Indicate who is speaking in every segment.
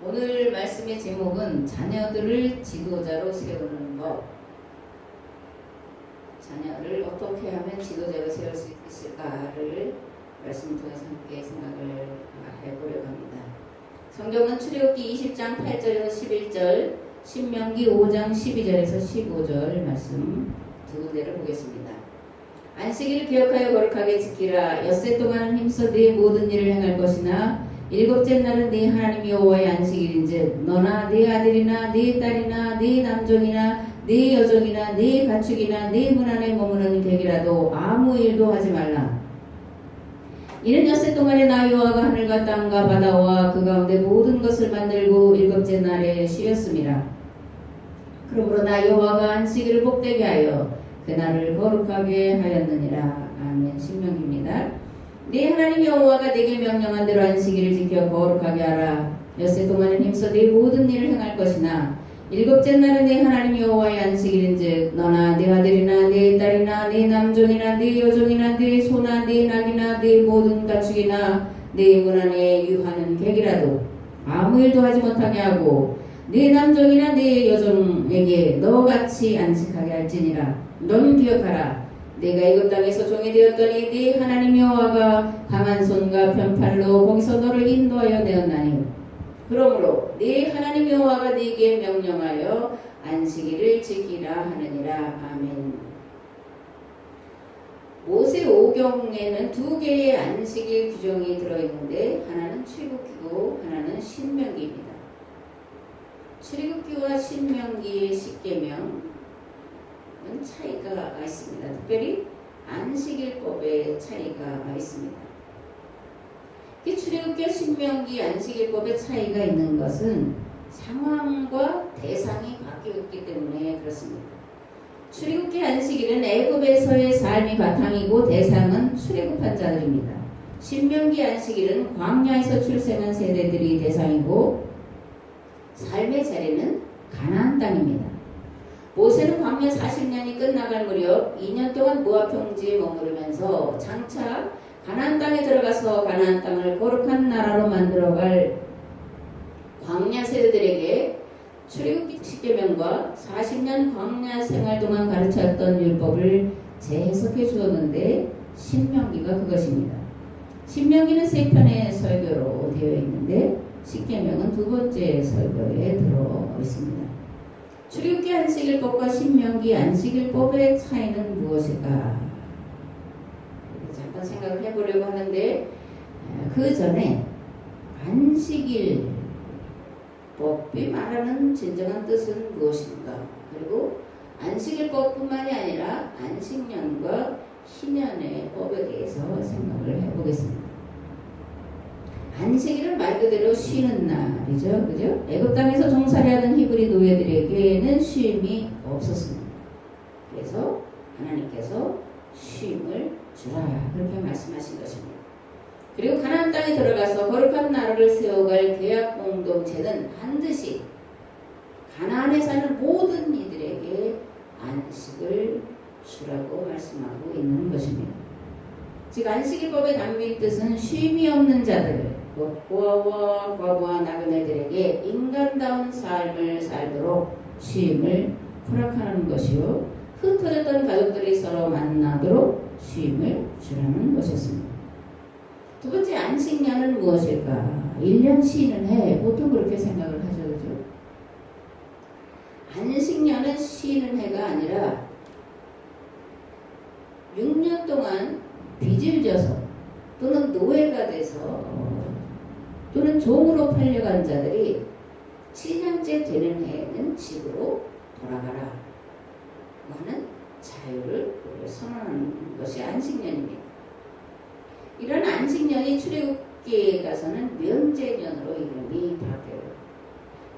Speaker 1: 오늘 말씀의 제목은 자녀들을 지도자로 세우는 것. 자녀를 어떻게 하면 지도자로 세울 수 있을까를 말씀을 통해서 함께 생각을 해보려고 합니다. 성경은 출애굽기 20장 8절에서 11절, 신명기 5장 12절에서 15절 말씀 두 군데를 보겠습니다. 안식일을 기억하여 거룩하게 지키라. 엿새 동안은 힘써 네 모든 일을 행할 것이나 일곱째 날은 네 하나님 여호와의 안식일인즉 너나 네 아들이나 네 딸이나 네 남종이나 네 여종이나 네 가축이나 네 문 안에 머무는 객이라도 아무 일도 하지 말라. 이는 엿새 동안에 나 여호와가 하늘과 땅과 바다와 그 가운데 모든 것을 만들고 일곱째 날에 쉬었음이라. 그러므로 나 여호와가 안식일을 복되게 하여 그날을 거룩하게 하였느니라. 아멘. 신명기입니다. 네 하나님 여호와가 네게 명령한 대로 안식일을 지켜 거룩하게 하라. 엿새 동안은 힘써 네 모든 일을 행할 것이나 일곱째 날은 네 하나님 여호와의 안식일인즉 너나 네 아들이나 네 딸이나 네 남종이나 네 여종이나 네 소나 네 낙이나 네 모든 가축이나 네 문 안에 유하는 객이라도 아무 일도 하지 못하게 하고 네 남종이나 네 여종에게 너같이 안식하게 할지니라. 너는 기억하라. 내가 애굽 땅에서 종이 되었더니 네 하나님 여호와가 강한 손과 편팔로 거기서 너를 인도하여 내었나니 그러므로 네 하나님 여호와가 네게 명령하여 안식일을 지키라 하느니라. 아멘. 모세 오경에는 두 개의 안식일 규정이 들어있는데 하나는 출애굽기고 하나는 신명기입니다. 출애굽기와 신명기의 십계명은 차이가 있습니다. 특별히 안식일법의 차이가 있습니다. 이 출애굽기와 신명기 안식일법의 차이가 있는 것은 상황과 대상이 바뀌었기 때문에 그렇습니다. 출애굽기 안식일은 애굽에서의 삶이 바탕이고 대상은 출애굽한 자들입니다. 신명기 안식일은 광야에서 출생한 세대들이 대상이고 삶의 자리는 가나안 땅입니다. 모세는 광야 40년이 끝나갈 무렵 2년 동안 모압 평지에 머무르면서 장차 가나안 땅에 들어가서 가나안 땅을 거룩한 나라로 만들어갈 광야 세대들에게 출애굽기 십계명과 40년 광야 생활 동안 가르쳤던 율법을 재해석해 주었는데 신명기가 그것입니다. 신명기는 3편의 설교로 되어 있는데 십계명은 두 번째 설교에 들어 있습니다. 출애굽기 안식일법과 신명기 안식일법의 차이는 무엇일까? 잠깐 생각을 해보려고 하는데 그 전에 안식일법이 말하는 진정한 뜻은 무엇인가? 그리고 안식일법뿐만이 아니라 안식년과 희년의 법에 대해서 생각을 해보겠습니다. 안식일은 말 그대로 쉬는 날이죠. 그죠? 애굽 땅에서 종살이하는 히브리 노예들에게는 쉼이 없었습니다. 그래서 하나님께서 쉼을 주라 그렇게 말씀하신 것입니다. 그리고 가나안 땅에 들어가서 거룩한 나라를 세워갈 계약 공동체는 반드시 가나안에 사는 모든 이들에게 안식을 주라고 말씀하고 있는 것입니다. 즉 안식일법의 단밀 뜻은 쉼이 없는 자들, 고아와 과부와 나그네들에게 인간다운 삶을 살도록 쉼을 허락하는 것이요 흩어졌던 가족들이 서로 만나도록 쉼을 주라는 것이었습니다. 두 번째 안식년은 무엇일까? 1년 쉬는 해, 보통 그렇게 생각을 하죠. 그죠? 안식년은 쉬는 해가 아니라 6년 동안 빚을 져서 또는 노예가 돼서 또는 종으로 팔려간 자들이 7년째 되는 해에는 집으로 돌아가라 하는 자유를 선언하는 것이 안식년입니다. 이런 안식년이 출애굽기에 가서는 면제년으로 이름이 바뀌어요.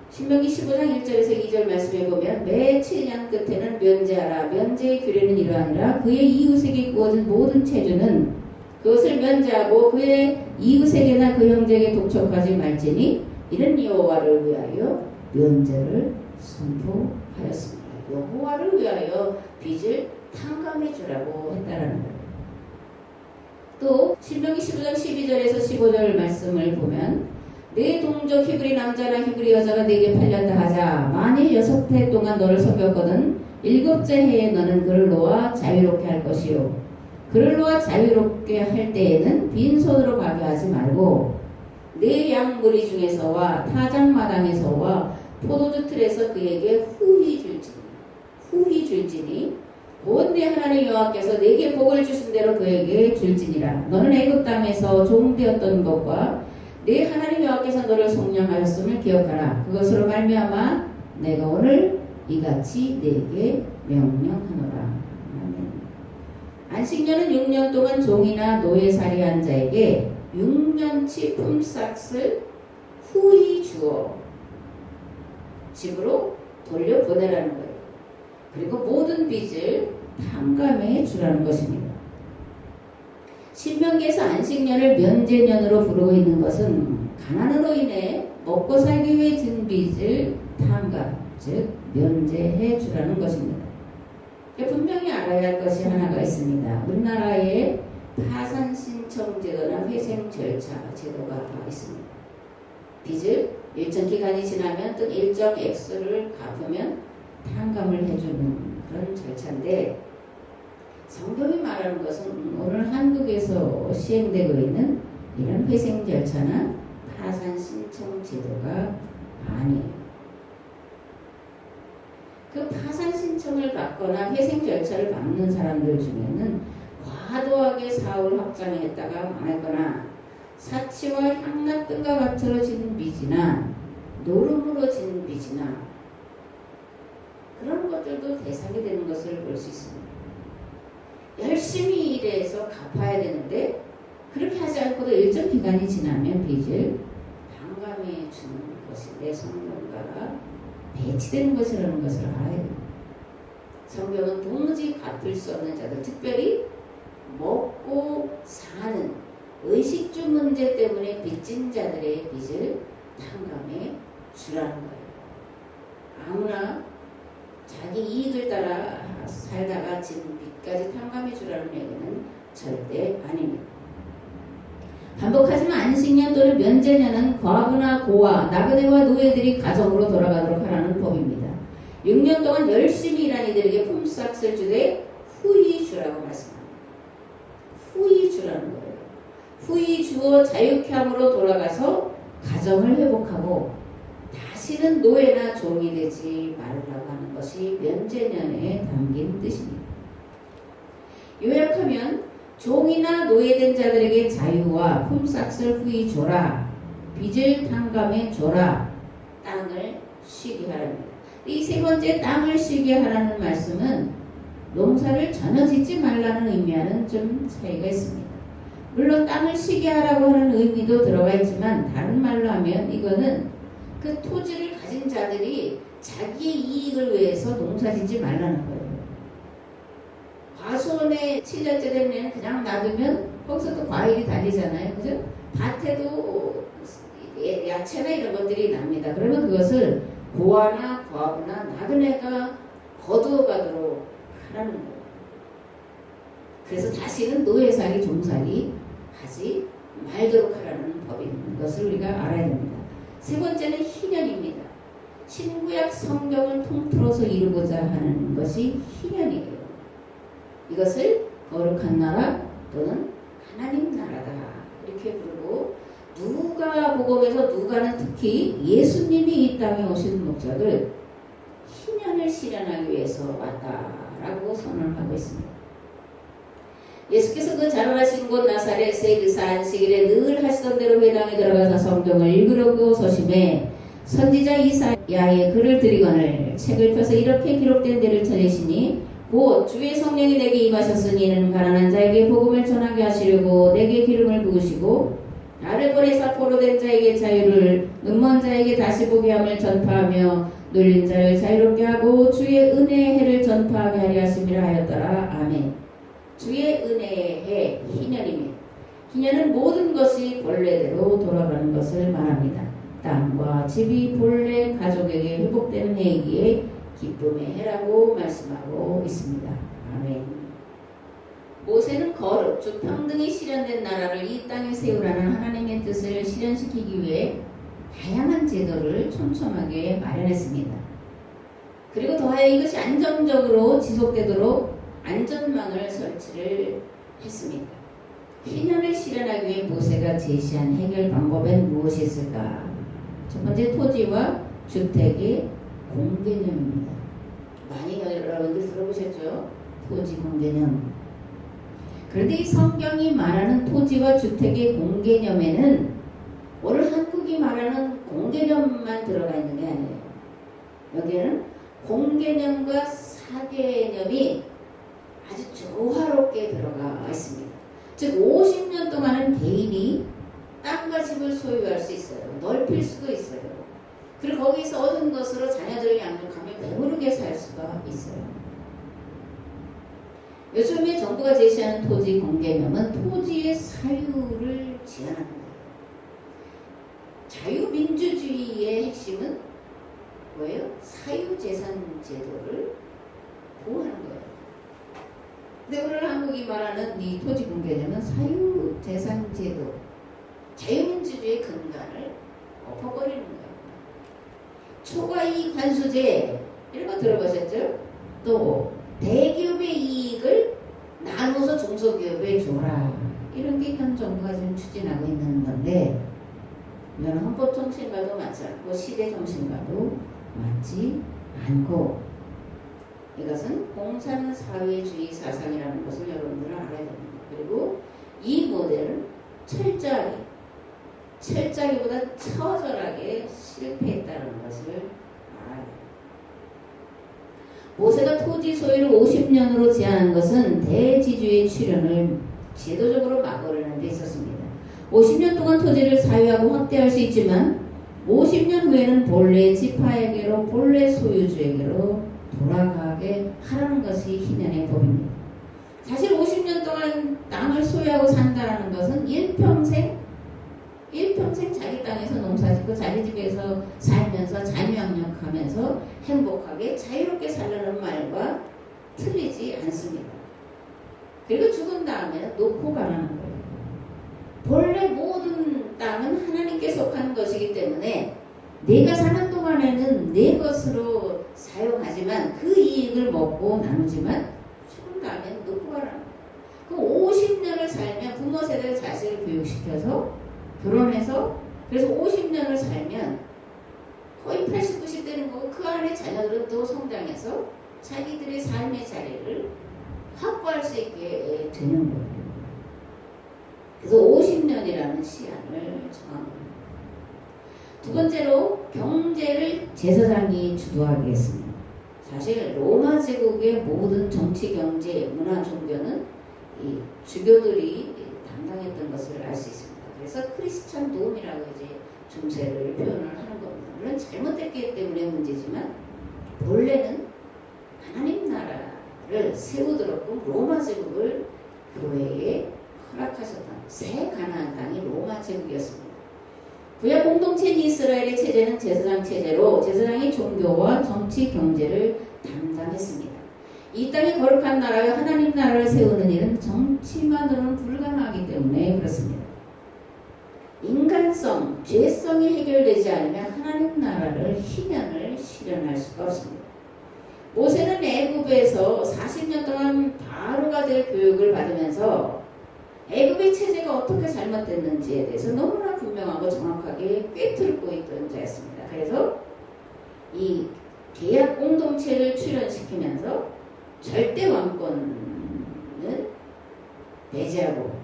Speaker 1: 신명기 15장 1절에서 2절 말씀해 보면 매 7년 끝에는 면제하라. 면제의 규례는 이러하니라. 그의 이웃에게 구워진 모든 체주는 그것을 면제하고 그의 이웃에게나 그 형제에게 독촉하지 말지니 이는 여호와를 위하여 면제를 선포하였습니다. 여호와를 위하여 빚을 탕감해 주라고 했다라는 거예요. 또 신명기 15장 12절에서 15절 말씀을 보면 내 동족 히브리 남자나 히브리 여자가 내게 팔렸다 하자. 만일 6해 동안 너를 섬겼거든 7째 해에 너는 그를 놓아 자유롭게 할 것이요. 그를 놓아 자유롭게 할 때에는 빈손으로 가게 하지 말고 내 양 무리 중에서와 타작마당에서와 포도주 틀에서 그에게 후히 줄지니 곧 내 하나님 여호와께서 내게 복을 주신 대로 그에게 줄지니라. 너는 애굽 땅에서 종되었던 것과 내 하나님 여호와께서 너를 속량하였음을 기억하라. 그것으로 말미암아 내가 오늘 이같이 내게 명령하노라. 아멘. 안식년은 6년 동안 종이나 노예살이한 자에게 6년치 품삯을 후히 주어 집으로 돌려보내라는 거예요. 그리고 모든 빚을 탕감해 주라는 것입니다. 신명기에서 안식년을 면제년으로 부르고 있는 것은 가난으로 인해 먹고 살기 위해 진 빚을 탕감, 즉 면제해 주라는 것입니다. 분명히 알아야 할 것이 하나가 있습니다. 우리나라에 파산신청제도나 회생절차 제도가 있습니다. 빚을 일정 기간이 지나면 또 일정 액수를 갚으면 탕감을 해주는 그런 절차인데, 성경이 말하는 것은 오늘 한국에서 시행되고 있는 이런 회생절차나 파산신청제도가 아니에요. 그 파산신청을 받거나 회생절차를 받는 사람들 중에는 과도하게 사업을 확장했다가 망했거나 사치와 향락 등과 같으로 진 빚이나 노름으로 진 빚이나 그런 것들도 대상이 되는 것을 볼 수 있습니다. 열심히 일해서 갚아야 되는데 그렇게 하지 않고도 일정 기간이 지나면 빚을 탕감해 주는 것이 내 성령과 배치되는 것이라는 것을 알아야 됩니다. 성경은 도무지 갚을 수 없는 자들, 특별히 먹고 사는 의식주 문제 때문에 빚진 자들의 빚을 탕감해 주라는 거예요. 아무나 자기 이익을 따라 살다가 진 빚까지 탕감해 주라는 얘기는 절대 아닙니다. 반복하지만 안식년 또는 면제년은 과부나 고아, 나그네와 노예들이 가정으로 돌아가도록 하라는 법입니다. 6년 동안 열심히 일한 이들에게 품삯을 주되 후히 주라고 말씀합니다. 후히 주라는 거예요. 후히 주어 자유케 함으로 돌아가서 가정을 회복하고 다시는 노예나 종이 되지 말라고 하는 것이 면제년에 담긴 뜻입니다. 요약하면 종이나 노예된 자들에게 자유와 품삯을 후히 줘라, 빚을 탕감해 줘라, 땅을 쉬게 하랍니다. 이 세 번째 땅을 쉬게 하라는 말씀은 농사를 전혀 짓지 말라는 의미와는 좀 차이가 있습니다. 물론 땅을 쉬게 하라고 하는 의미도 들어가 있지만 다른 말로 하면 이거는 그 토지를 가진 자들이 자기의 이익을 위해서 농사 짓지 말라는 거예요. 과수원에 7년째 되면 그냥 놔두면 거기서 또 과일이 달리잖아요. 그죠? 밭에도 야채나 이런 것들이 납니다. 그러면 그것을 고아나 과부나 나그네가 거두어 가도록 하라는 거예요. 그래서 다시는 노예살이 종살이 하지 말도록 하라는 법인 것을 우리가 알아야 됩니다. 세 번째는 희년입니다. 신구약 성경을 통틀어서 이루고자 하는 것이 희년이에요. 이것을 거룩한 나라 또는 하나님 나라다 이렇게 부르고, 누가복음에서 누가는 특히 예수님이 이 땅에 오신 목적을 희년을 실현하기 위해서 왔다라고 선언하고 있습니다. 예수께서 그 자라나신 곳 나사렛의 그 안식일에 늘 하시던 대로 회당에 들어가서 성경을 읽으려고 서심해 선지자 이사야의 글을 드리거늘 책을 펴서 이렇게 기록된 데를 찾으시니 곧 주의 성령이 내게 임하셨으니 이는 가난한 자에게 복음을 전하게 하시려고 내게 기름을 부으시고 나를 보내사 포로된 자에게 자유를, 눈먼 자에게 다시 보게 함을 전파하며 눌린 자를 자유롭게 하고 주의 은혜의 해를 전파하게 하려 하심이라 하였더라. 아멘. 주의 은혜의 해, 희년입니다. 희년은 모든 것이 본래대로 돌아가는 것을 말합니다. 땅과 집이 본래 가족에게 회복되는 해이기에 기쁨의 해라고 말씀하고 있습니다. 아멘. 모세는 거룩, 즉 평등이 실현된 나라를 이 땅에 세우라는 하나님의 뜻을 실현시키기 위해 다양한 제도를 촘촘하게 마련했습니다. 그리고 더하여 이것이 안정적으로 지속되도록 안전망을 설치를 했습니다. 희년을 실현하기 위해 모세가 제시한 해결 방법엔 무엇이 있을까? 첫 번째, 토지와 주택의 공개념입니다. 많이 여러분들 들어보셨죠? 토지 공개념. 그런데 이 성경이 말하는 토지와 주택의 공개념에는 오늘 한국이 말하는 공개념만 들어가 있는 게 아니에요. 여기에는 공개념과 사개념이 아주 조화롭게 들어가 있습니다. 즉 50년 동안은 개인이 땅과 집을 소유할 수 있어요. 넓힐 수도 있어요. 그리고 거기서 얻은 것으로 자녀들을 양육하며 배부르게 살 수가 있어요. 요즘에 정부가 제시하는 토지 공개념은 토지의 사유를 제한합니다. 자유민주주의의 핵심은 뭐예요? 사유재산 제도를 보호하는 거예요. 근데 오늘 한국이 말하는 이 토지 공개념은 사유재산 제도, 자유민주주의의 근간을 엎어버리는 거예요. 초과이익 관수제 이런 거 들어보셨죠? 또 대기업의 이익을 나눠서 중소기업에 줘라. 이런 게 현 정부가 지금 추진하고 있는 건데 이건 헌법 정신과도 맞지 않고 시대 정신과도 맞지 않고 이것은 공산사회주의 사상이라는 것을 여러분들은 알아야 됩니다. 그리고 이 모델은 철저하기보다 처절하게 실패했다는 것을 알아야 됩니다. 모세가 토지 소유를 50년으로 제한한 것은 대지주의 출현을 제도적으로 막으려는 데 있었습니다. 50년 동안 토지를 사유하고 확대할 수 있지만 50년 후에는 본래 지파에게로 본래 소유주에게로 돌아가게 하라는 것이 희년의 법입니다. 사실 50년 동안 땅을 소유하고 산다는 것은 일평생 자기 땅에서 농사짓고 자기 집에서 살면서 자유양육하면서 행복하게 자유롭게 살려는 말과 틀리지 않습니다. 그리고 죽은 다음에는 놓고 가라는 거예요. 본래 모든 땅은 하나님께 속한 것이기 때문에 내가 사는 동안에는 내 것으로 사용하지만 그 이익을 먹고 나누지만 죽은 다음에는 놓고 가라는 거예요. 그럼 50년을 살면 부모 세대 자식을 교육시켜서 결혼해서 그래서 50년을 살면 거의 80, 90 되는 거고 그 안에 자녀들은 또 성장해서 자기들의 삶의 자리를 확보할 수 있게 되는 거예요. 그래서 50년이라는 시한을 정합니다. 두 번째로 경제를 제사장이 주도하게 했습니다. 사실 로마 제국의 모든 정치, 경제, 문화, 종교는 이 주교들이 담당했던 것을 알 수 있습니다. 그래서 크리스천 돔이라고 이제 중세를 표현을 하는 겁니다. 물론 잘못됐기 때문에 문제지만 본래는 하나님 나라를 세우도록 로마 제국을 교회에 허락하셨던 새 가나안 땅이 로마 제국이었습니다. 구약 공동체인 이스라엘의 체제는 제사장 체제로 제사장이 종교와 정치, 경제를 담당했습니다. 이 땅이 거룩한 나라에 하나님 나라를 세우는 일은 정치만으로는 불가능하기 때문에 그렇습니다. 인간성, 죄성이 해결되지 않으면 하나님 나라를 희년을 실현할 수가 없습니다. 모세는 애굽에서 40년 동안 바로가 될 교육을 받으면서 애굽의 체제가 어떻게 잘못됐는지에 대해서 너무나 분명하고 정확하게 꿰뚫고 있던 자였습니다. 그래서 이 계약 공동체를 출현시키면서 절대 왕권은 배제하고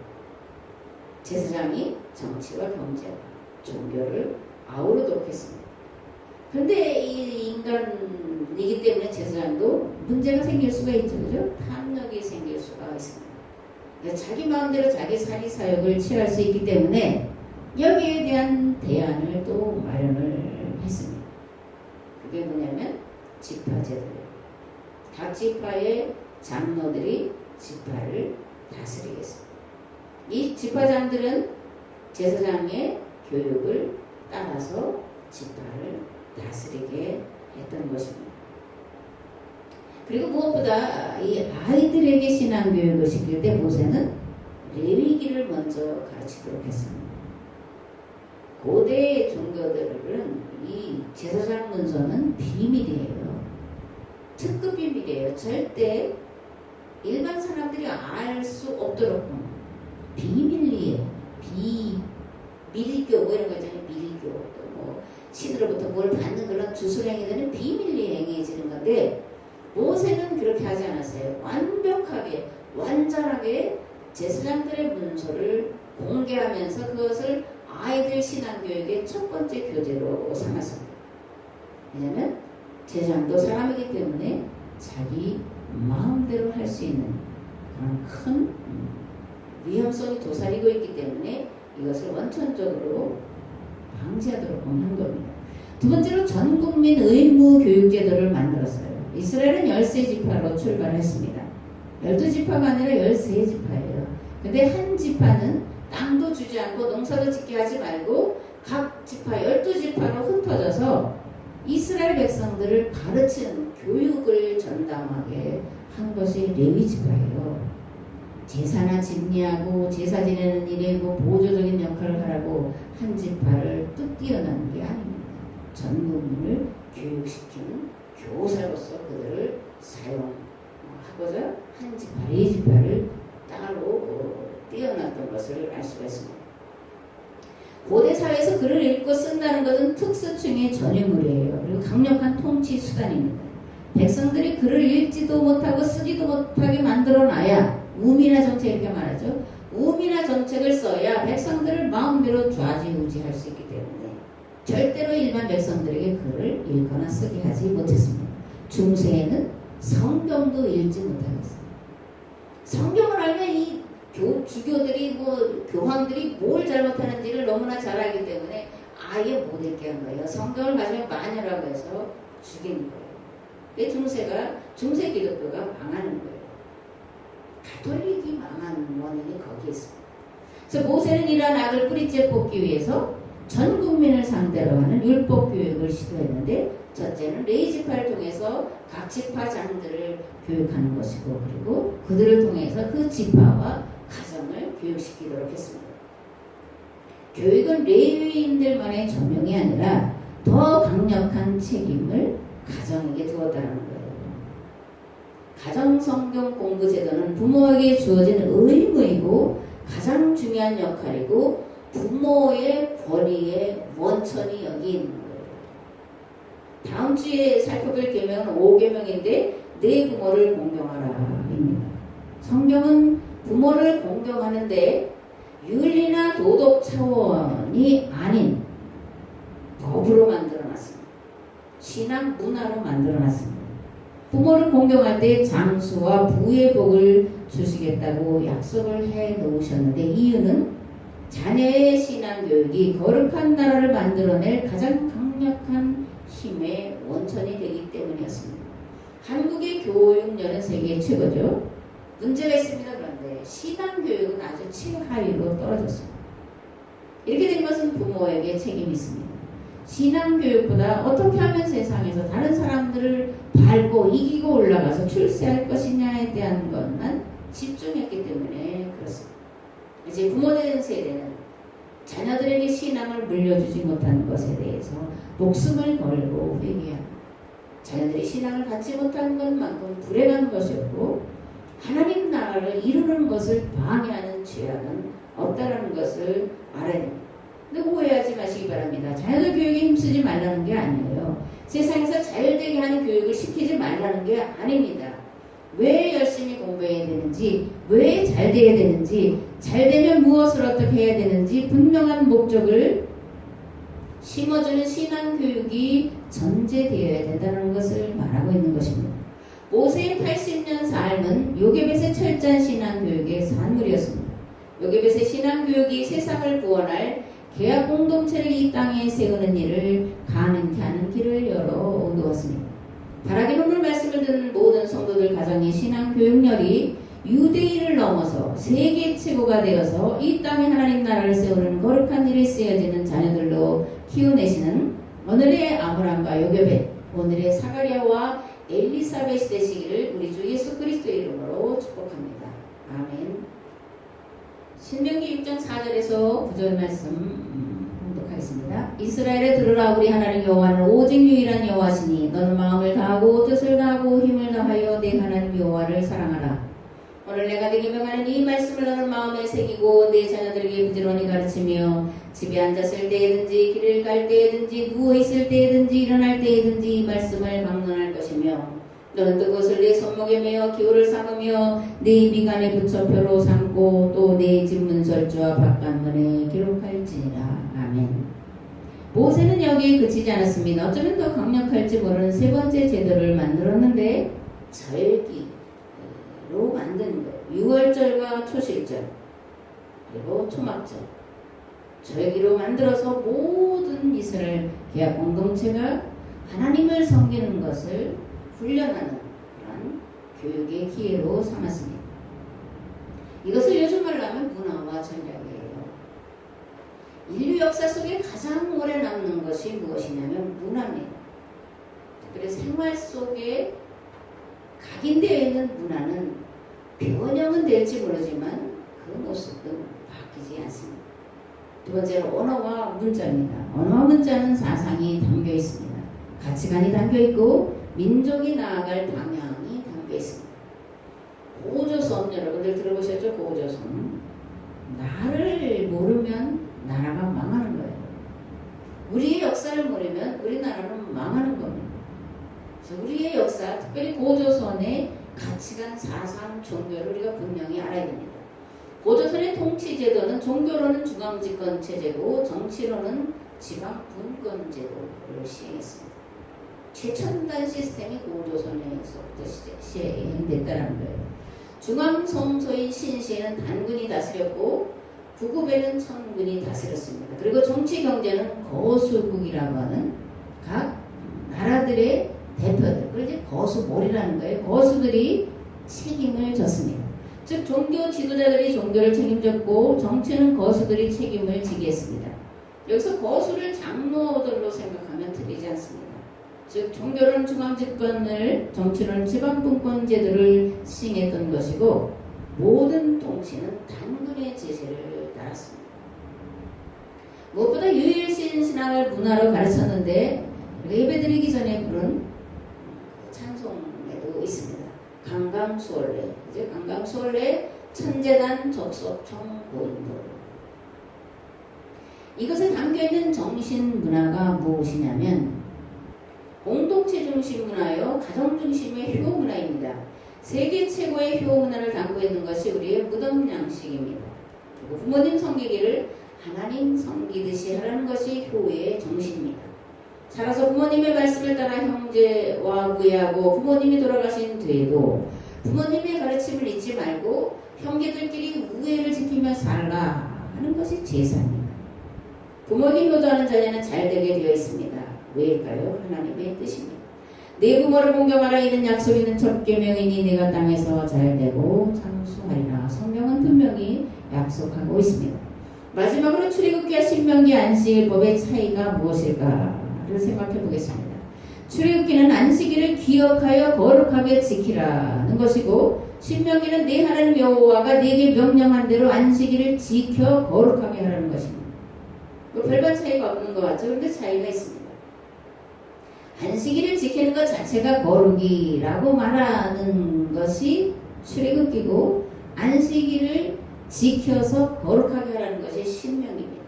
Speaker 1: 제사장이 정치와 경제와 종교를 아우르도록 했습니다. 그런데 이 인간이기 때문에 제사장도 문제가 생길 수가 있죠. 그죠? 탐욕이 생길 수가 있습니다. 자기 마음대로 자기 사리사욕을 취할 수 있기 때문에 여기에 대한 대안을 또 마련을 했습니다. 그게 뭐냐면 지파제도예요. 각 지파의 장로들이 지파를 다스리겠습니다. 이 지파장들은 제사장의 교육을 따라서 지파를 다스리게 했던 것입니다. 그리고 무엇보다 이 아이들에게 신앙교육을 시킬 때 모세는 레위기를 먼저 가르치도록 했습니다. 고대 종교들은 이 제사장 문서는 비밀이에요. 특급 비밀이에요. 절대 일반 사람들이 알 수 없도록 비밀리에 밀교 뭐 이런 거 있잖아요. 밀교 또 뭐 신으로부터 뭘 받는 그런 주술행위들은 비밀리에 행해지는 건데 모세는 그렇게 하지 않았어요. 완벽하게 완전하게 제사장들의 문서를 공개하면서 그것을 아이들 신앙교육의 첫 번째 교재로 삼았습니다. 왜냐하면 제사장도 사람이기 때문에 자기 마음대로 할 수 있는 그런 큰 위험성이 도사리고 있기 때문에 이것을 원천적으로 방지하도록 한 겁니다. 두 번째로 전국민 의무 교육제도를 만들었어요. 이스라엘은 13지파로 출발했습니다. 12지파가 아니라 13지파예요. 근데 한 지파는 땅도 주지 않고 농사도 짓게 하지 말고 각 지파 12지파로 흩어져서 이스라엘 백성들을 가르치는 교육을 전담하게 한 것이 레위지파예요. 제사나 집리하고 제사 지내는 일에 뭐 보조적인 역할을 하라고 한 지파를 뚝 띄어넣는 게 아닙니다. 전 국민을 교육시키는 교사로서 그들을 사용하고자 한 지파, 레위지파를 따로 띄어놨던 것을 알 수가 있습니다. 고대 사회에서 글을 읽고 쓴다는 것은 특수층의 전유물이에요. 그리고 강력한 통치 수단입니다. 백성들이 글을 읽지도 못하고 쓰지도 못하게 만들어놔야 우미나 정책 이렇게 말하죠. 우미나 정책을 써야 백성들을 마음대로 좌지우지할 수 있기 때문에 절대로 일반 백성들에게 글을 읽거나 쓰게 하지 못했습니다. 중세에는 성경도 읽지 못하겠어요. 성경을 알면 이 주교들이 교황들이 뭘 잘못하는지를 너무나 잘 알기 때문에 아예 못 읽게 한 거예요. 성경을 가지고 마녀라고 해서 죽인 거예요. 중세 기독교가 망하는 거예요. 가톨릭이 망한 원인이 거기에 있습니다. 그래서 모세는 이러한 악을 뿌리째 뽑기 위해서 전 국민을 상대로 하는 율법 교육을 시도했는데 첫째는 레위지파를 통해서 각 지파 장들을 교육하는 것이고 그리고 그들을 통해서 그 지파와 가정을 교육시키도록 했습니다. 교육은 레위인들만의 전용이 아니라 더 강력한 책임을 가정에게 두었다는 거예요. 가정성경 공부 제도는 부모에게 주어진 의무이고 가장 중요한 역할이고 부모의 권위의 원천이 여기 있는 거예요. 다음 주에 살펴볼 계명은 5계명인데 내 부모를 공경하라입니다. 성경은 부모를 공경하는데 윤리나 도덕 차원이 아닌 법으로 만들어놨습니다. 신앙 문화로 만들어놨습니다. 부모를 공경할 때 장수와 부의 복을 주시겠다고 약속을 해 놓으셨는데 이유는 자녀의 신앙교육이 거룩한 나라를 만들어낼 가장 강력한 힘의 원천이 되기 때문이었습니다. 한국의 교육열은 세계 최고죠. 문제가 있습니다. 그런데 신앙교육은 아주 최하위로 떨어졌습니다. 이렇게 된 것은 부모에게 책임이 있습니다. 신앙교육보다 어떻게 하면 세상에서 다른 사람들을 밟고 이기고 올라가서 출세할 것이냐에 대한 것만 집중했기 때문에 그렇습니다. 이제 부모된 세대는 자녀들에게 신앙을 물려주지 못하는 것에 대해서 목숨을 걸고 회개합니다. 자녀들이 신앙을 갖지 못하는 것만큼 불행한 것이었고 하나님 나라를 이루는 것을 방해하는 죄악은 없다는 것을 알아야 됩니다. 근데 오해하지 마시기 바랍니다. 자녀들 교육에 힘쓰지 말라는 게 아니에요. 세상에서 잘되게 하는 교육을 시키지 말라는 게 아닙니다. 왜 열심히 공부해야 되는지, 왜 잘되어야 되는지, 잘되면 무엇을 어떻게 해야 되는지 분명한 목적을 심어주는 신앙교육이 전제되어야 된다는 것을 말하고 있는 것입니다. 모세의 80년 삶은 요게벳의 철저한 신앙교육의 산물이었습니다. 요게벳의 신앙교육이 세상을 구원할 계약 공동체를 이 땅에 세우는 일을 가능케 하는 길을 열어 놓았습니다. 바라긴 오늘 말씀을 듣는 모든 성도들 가정의 신앙교육열이 유대인을 넘어서 세계 최고가 되어서 이 땅에 하나님 나라를 세우는 거룩한 일에 쓰여지는 자녀들로 키워내시는 오늘의 아브람과 요게벳, 오늘의 사가랴와 엘리사벳이 되시기를 우리 주 예수 그리스도의 이름으로 축복합니다. 아멘. 신명기 6장 4절에서 9절 말씀 봉독하겠습니다. 하겠습니다. 이스라엘에 들으라. 우리 하나님 여호와는 오직 유일한 여호와시니 너는 마음을 다하고 뜻을 다하고 힘을 다하여 내 하나님 여호와를 사랑하라. 오늘 내가 네게 명하는 이 말씀을 너는 마음에 새기고 내 자녀들에게 부지런히 가르치며 집에 앉았을 때에든지 길을 갈 때에든지 누워있을 때에든지 일어날 때에든지 이 말씀을 강론할 것이며 너는 그것을 내 손목에 매어 기호를 삼으며 네 미간에 붙여 표로 삼고 또 내 집 문설주와 바깥문에 기록할지니라. 아멘. 모세는 여기에 그치지 않았습니다. 어쩌면 더 강력할지 모르는 세 번째 제도를 만들었는데 절기로 만드는 거예요. 6월절과 초실절 그리고 초막절 절기로 만들어서 모든 이스라엘 계약 공동체가 하나님을 섬기는 것을 훈련하는 그런 교육의 기회로 삼았습니다. 이것을 요즘 말로 하면 문화와 전략이에요. 인류 역사 속에 가장 오래 남는 것이 무엇이냐면 문화입니다. 특별히 생활 속에 각인되어 있는 문화는 변형은 될지 모르지만 그 모습은 바뀌지 않습니다. 두 번째로 언어와 문자입니다. 언어와 문자는 사상이 담겨 있습니다. 가치관이 담겨 있고 민족이 나아갈 방향이 담겨 있습니다. 고조선 여러분들 들어보셨죠? 고조선. 나를 모르면 나라가 망하는 거예요. 우리의 역사를 모르면 우리나라는 망하는 겁니다. 그래서 우리의 역사, 특별히 고조선의 가치관, 사상, 종교를 우리가 분명히 알아야 됩니다. 고조선의 통치제도는 종교로는 중앙집권체제고 정치로는 지방분권제도를 시행했습니다. 최첨단 시스템이 고조선에서부터 시행됐다는 거예요. 중앙성소인 신시에는 단군이 다스렸고 구급에는 천군이 다스렸습니다. 그리고 정치 경제는 거수국이라고 하는 각 나라들의 대표들, 그걸 이제 거수몰이라는 거예요. 거수들이 책임을 졌습니다. 즉 종교 지도자들이 종교를 책임졌고 정치는 거수들이 책임을 지게 했습니다. 여기서 거수를 장로들로 생각하면 틀리지 않습니다. 즉 종교는 중앙집권을, 정치는 지방분권 제도를 시행했던 것이고 모든 통치는 단군의 제시를 따랐습니다. 무엇보다 유일신 신앙을 문화로 가르쳤는데 예배드리기 전에 부른 찬송에도 있습니다. 강강수월래, 이제 강강수월래 천재단 접속총 고인돌. 이것에 담겨있는 정신 문화가 무엇이냐면 공동체 중심 문화요, 가정 중심의 효 문화입니다. 세계 최고의 효 문화를 담고 있는 것이 우리의 무덤 양식입니다. 그리고 부모님 섬기기를 하나님 섬기듯이 하라는 것이 효의 정신입니다. 살아서 부모님의 말씀을 따라 형제와 구애하고 부모님이 돌아가신 뒤에도 부모님의 가르침을 잊지 말고 형제들끼리 우애를 지키며 살라 하는 것이 제사입니다. 부모에게 효도하는 자녀는 잘되게 되어 있습니다. 왜일까요? 하나님의 뜻입니다. 내 부모를 공경하라. 이는 약속 있는 첫 계명이니 내가 땅에서 잘되고 장수하리라. 성경은 분명히 약속하고 있습니다. 마지막으로 출애굽기와 신명기 안식일법의 차이가 무엇일까를 생각해 보겠습니다. 출애굽기는 안식일을 기억하여 거룩하게 지키라는 것이고 신명기는 내 하나님 여호와가 네게 명령한 대로 안식일을 지켜 거룩하게 하라는 것입니다. 별반 차이가 없는 것 같죠? 그런데 차이가 있습니다. 안식일을 지키는 것 자체가 거룩이라고 말하는 것이 출애굽기고 안식일을 지켜서 거룩하게 하라는 것이 신명입니다.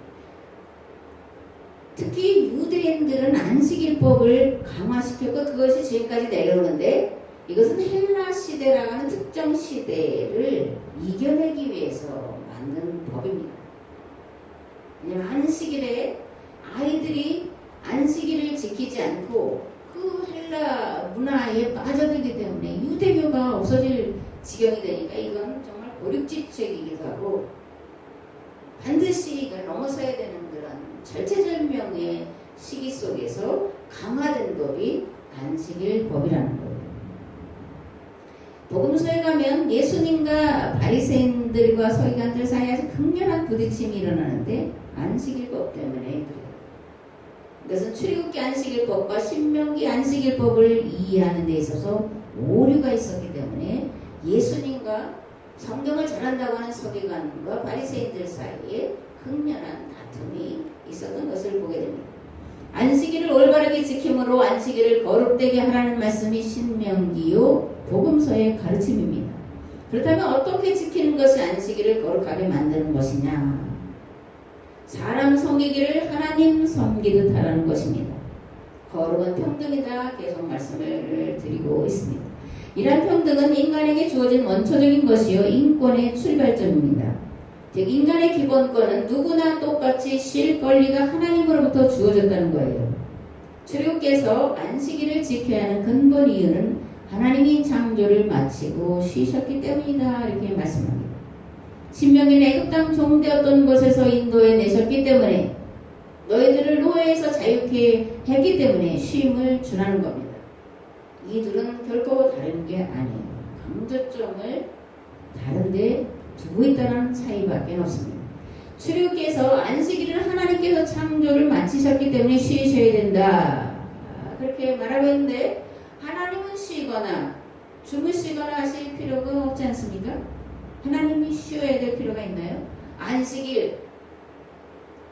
Speaker 1: 특히 유대인들은 안식일법을 강화시켰고 그것이 지금까지 내려오는데 이것은 헬라 시대라고 하는 특정 시대를 이겨내기 위해서 만든 법입니다. 왜냐하면 안식일에 아이들이 안식일을 지키지 않고 그 헬라 문화에 빠져들기 때문에 유대교가 없어질 지경이 되니까 이건 정말 고륙지책이기도 하고 반드시 이걸 넘어서야 되는 그런 절체절명의 시기 속에서 강화된 법이 안식일 법이라는 거예요. 복음서에 가면 예수님과 바리새인들과 서기관들 사이에서 극렬한 부딪힘이 일어나는데 안식일법 때문에 그래요. 이것은 출애굽기 안식일법과 신명기 안식일법을 이해하는 데 있어서 오류가 있었기 때문에 예수님과 성경을 잘한다고 하는 서기관과 바리새인들 사이에 극렬한 다툼이 있었던 것을 보게 됩니다. 안식일을 올바르게 지킴으로 안식일을 거룩되게 하라는 말씀이 신명기요 복음서의 가르침입니다. 그렇다면 어떻게 지키는 것이 안식일을 거룩하게 만드는 것이냐? 사람 섬기기를 하나님 섬기듯 하라는 것입니다. 거룩은 평등이다. 계속 말씀을 드리고 있습니다. 이러한 평등은 인간에게 주어진 원초적인 것이요 인권의 출발점입니다. 즉 인간의 기본권은 누구나 똑같이 쉴 권리가 하나님으로부터 주어졌다는 거예요. 출애굽께서 안식일을 지켜야 하는 근본 이유는 하나님이 창조를 마치고 쉬셨기 때문이다. 이렇게 말씀합니다. 신명기는 애굽 땅 종되었던 곳에서 인도해 내셨기 때문에 너희들을 노예에서 자유케 했기 때문에 쉼을 주라는 겁니다. 이 둘은 결코 다른 게 아니에요. 강조점을 다른데 두고 있다는 차이밖에 없습니다. 출애굽께서 안식일은 하나님께서 창조를 마치셨기 때문에 쉬셔야 된다. 그렇게 말하고 있는데 하나님은 쉬거나 주무시거나 하실 필요가 없지 않습니까? 하나님이 쉬어야 될 필요가 있나요? 안식일,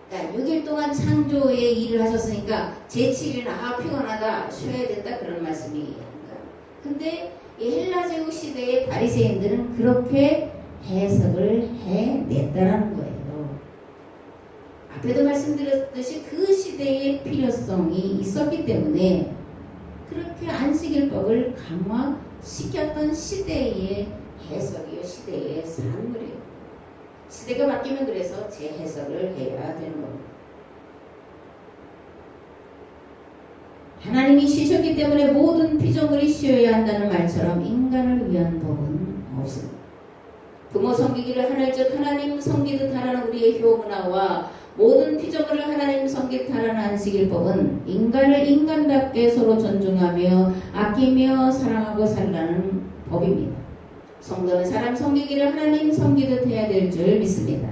Speaker 1: 그러니까 6일 동안 창조의 일을 하셨으니까 제7일은 피곤하다, 쉬어야 된다 그런 말씀이 아닌가. 근데 이 헬라제국 시대의 바리새인들은 그렇게 해석을 해냈다는 거예요. 앞에도 말씀드렸듯이 그 시대의 필요성이 있었기 때문에 그렇게 안식일법을 강화시켰던 시대의 해석이요, 시대의 산물이에요. 시대가 바뀌면 그래서 재해석을 해야 되는 겁니다. 하나님이 쉬셨기 때문에 모든 피조물이 쉬어야 한다는 말처럼 인간을 위한 법은 없습니다. 부모 섬기기를 하늘 즉 하나님 섬기듯 하라는 우리의 효문화와 모든 피조물을 하나님 섬기듯 하라는 안식일법은 인간을 인간답게 서로 존중하며 아끼며 사랑하고 살라는 법입니다. 성도는 사람 섬기기를 하나님 섬기듯 해야 될 줄 믿습니다.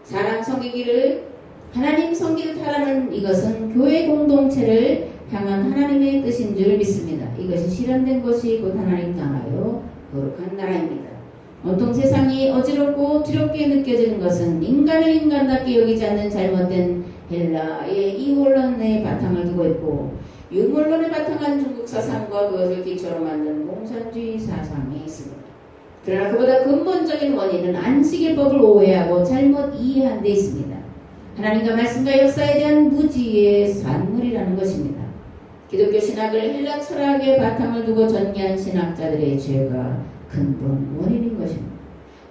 Speaker 1: 사람 섬기기를 하나님 섬기듯 하라는 이것은 교회 공동체를 향한 하나님의 뜻인 줄 믿습니다. 이것이 실현된 것이 곧 하나님 나라요 거룩한 나라입니다. 온통 세상이 어지럽고 두렵게 느껴지는 것은 인간을 인간답게 여기지 않는 잘못된 헬라의 이원론의 바탕을 두고 있고 유물론에 바탕한 중국 사상과 그것을 기초로 만든 공산주의 사상이 있습니다. 그러나 그보다 근본적인 원인은 안식일법을 오해하고 잘못 이해한 데 있습니다. 하나님과 말씀과 역사에 대한 무지의 산물이라는 것입니다. 기독교 신학을 헬라 철학의 바탕을 두고 전개한 신학자들의 죄가 근본 원인인 것입니다.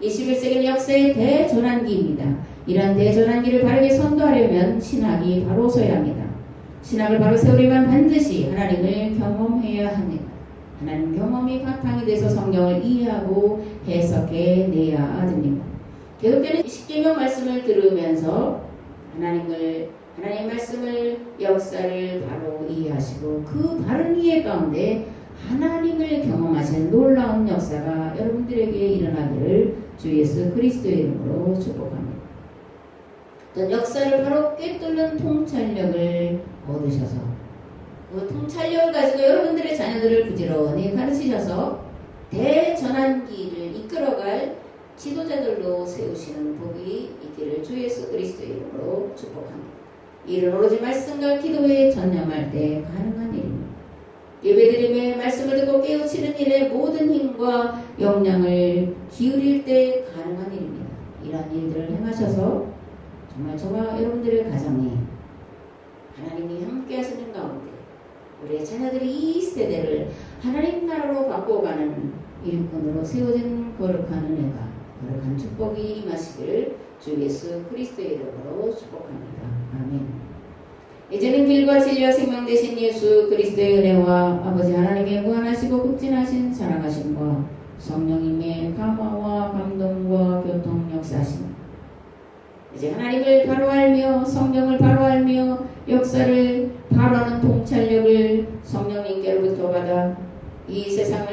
Speaker 1: 21세기는 역사의 대전환기입니다. 이러한 대전환기를 바르게 선도하려면 신학이 바로 서야 합니다. 신학을 바로 세우려면 반드시 하나님을 경험해야 합니다. 하나님 경험이 바탕이 돼서 성경을 이해하고 해석해 내야 됩니다. 기독교는 십계명 말씀을 들으면서 하나님의 말씀을 역사를 바로 이해하시고 그 바른 이해 가운데 하나님을 경험하시는 놀라운 역사가 여러분들에게 일어나기를 주 예수 그리스도의 이름으로 축복합니다. 어떤 역사를 바로 꿰뚫는 통찰력을 얻으셔서 그 통찰력을 가지고 여러분들의 자녀들을 부지런히 가르치셔서 대전환기를 이끌어갈 지도자들로 세우시는 복이 있기를 주 예수 그리스도의 이름으로 축복합니다. 이를 오로지 말씀과 기도에 전념할 때 가능한 일입니다. 예배드림의 말씀을 듣고 깨우치는 일에 모든 힘과 역량을 기울일 때 가능한 일입니다. 이러한 일들을 행하셔서 정말 저와 여러분들의 가정에 하나님이 함께 하시는 가운데 우리의 자녀들이 이 세대를 하나님 나라로 바꿔가는 일꾼으로 세워진 거룩한 은혜가 거룩한 축복이 임하시기를 주 예수 그리스도의 이름으로 축복합니다. 아멘. 이제는 길과 진리와 생명 되신 예수 그리스도의 은혜와 아버지 하나님의 무한하시고 극진하신 사랑하심과 성령님의 감화와 감동과 교통 역사하심 이제 하나님을 바로 알며 성경을 바로 알며 역사를 바로 하는 통찰력을 성령님께로부터 받아 이 세상을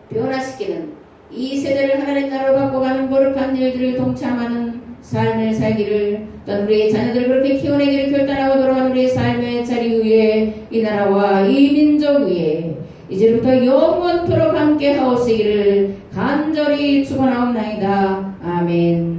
Speaker 1: 변화시키는 이 세대를 하나님 나라로 바꿔가는 거룩한 일들을 동참하는 삶을 살기를 또 우리의 자녀들을 그렇게 키워내기를 결단하고 돌아간 우리의 삶의 자리 위에 이 나라와 이 민족 위에 이제부터 영원토록 함께 하옵시기를 간절히 축원하옵나이다. 아멘.